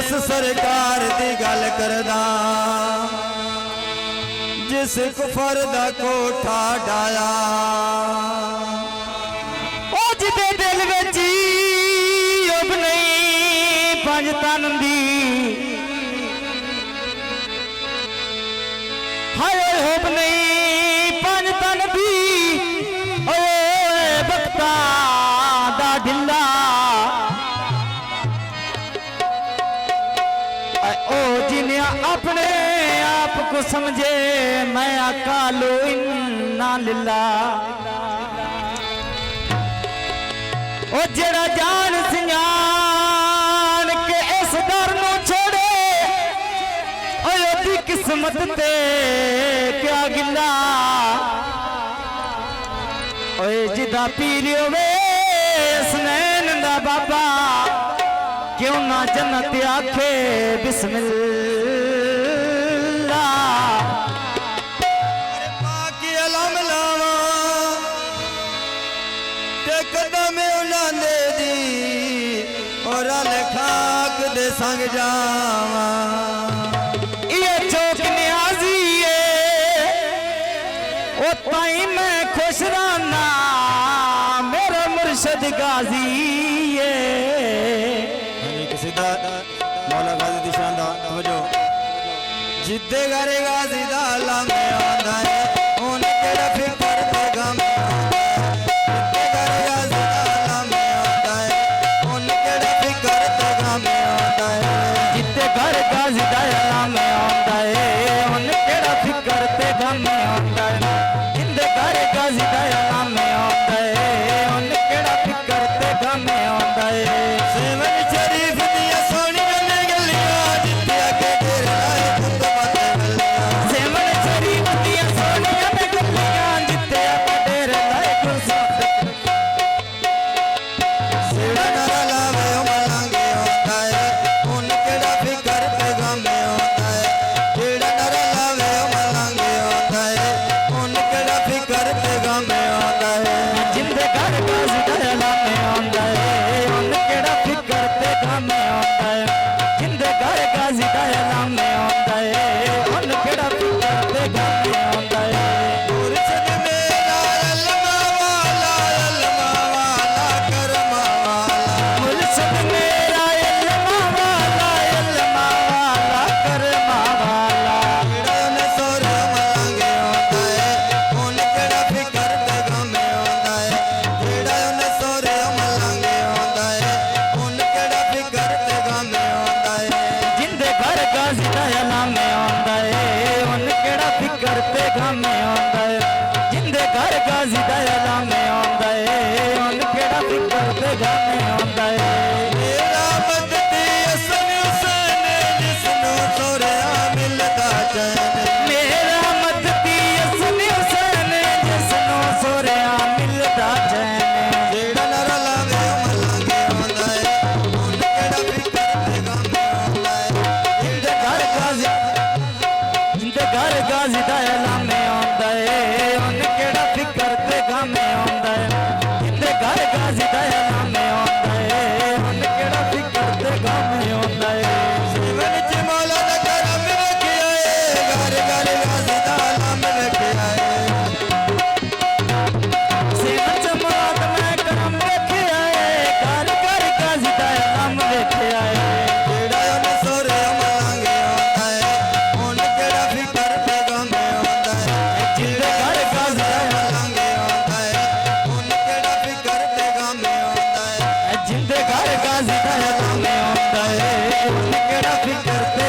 उस सरकार दी गल करदा जिस कुफर दा कोठा डाया ओ जिदे दिल विच उब नहीं पंज तन दी हाय उब नहीं पंज तन दी ओए बख्ता दा ढिल्ला ओ जिन्हें अपने आप को समझे मैं आका लो इन्ना लिल्ला ओ जरा जान सियान के इस दर नू छोड़े ओदी किस्मत ते क्या गिला ओए जिदा पीर होवे सनैन दा बाबा क्यों ना जन्नत आखे बिस्मिल्लाह पाक अलम लावा ते कदम उन्हां दे दी और खाक दे संग जावा ये चौक न्याजी ओ ताई मैं खुश रहना मेरा मुर्शद गाजी सीधा मौला गाजी दी शान दा तवज्जो जिद्दे घरे गाजी दा लामे आंदा है उन केड़ा फिकर ते गम जिद्दे घरे गाजी दा लामे आंदा है उन केड़ा फिकर ते गम आंदा है जिद्दे घर गाजी दा लामे आंदा है उन केड़ा फिकर ते गम आंदा है जिद्दे घर गाजी दा लामे आंदा है उन केड़ा फिकर ते गम आंदा है सेवन शरीफ दिया सोनिया ने गलियां जिद्दे अगे ढेर लाए पुत मत गलियां सेवन शरीफ दिया सोनिया ने गलियां जिद्दे अगे ढेर लाए पुत सेड़ा नारा लावे ओ मलांगे होता है उन केड़ा फिकर ते गम होता है जेड़ा नारा लावे ओ मलांगे होता है उन केड़ा फिकर ते गम होता है जिंदे घर गाजी दा लामे आंदा है उन केड़ा फिकर ते गम आंदा है जिंदे घर गाजी दा लामे आंदा है उन केड़ा फिकर ते गम आंदा है मुर्शद मेरा अल्लाह वाला करम वाला मुर्शद मेरा इल्मा वाला करम वाला जेड़ा ने सोरे मलांगे होता है उन केड़ा फिकर ते गम होता है जेड़ा ने सोरे मलांगे होता है उन केड़ा फिकर ते गम होता है जिंदे घर गाजी दा लामे आंदा है उन केड़ा फिकर ते गम आंदा है जिंदे घर गाजी दा लामे आंदा है उन केड़ा फिकर ते गम आंदा है मेरा मददी असन हुसैन जिसनू सोरिया मिलदा चैन मेरा मददी असन हुसैन जिसनू सोरिया मिलदा चैन जेड़ा नारा लावे ओ मलांगे होंदा है उन केड़ा फिकर ते गम होंदा है जिंदे घर गाजी दा लामे आंदा है उन केड़ा फिकर ते गम आंदा है जिंदे घर गाजी दा लामे आंदा है उन केड़ा फिकर ते गम आंदा है सेवन च मौला दा करम वेखिया ए घर घर गाजी दा लाम वेखिया ए सेवन च मुराद मैं करम वेखिया है घर घर गाजी दा लाम वेखिया है जेड़ा ने सोरे मलांगे होंदा है उन केड़ा फिकर ते गम होंदा है जिंदे घर गाजी दा मलांगे होंदा है उन केड़ा फिकर ते गम होंदा है जिंदे घर गाजी दा लामे आंदा है उन केड़ा फिकर ते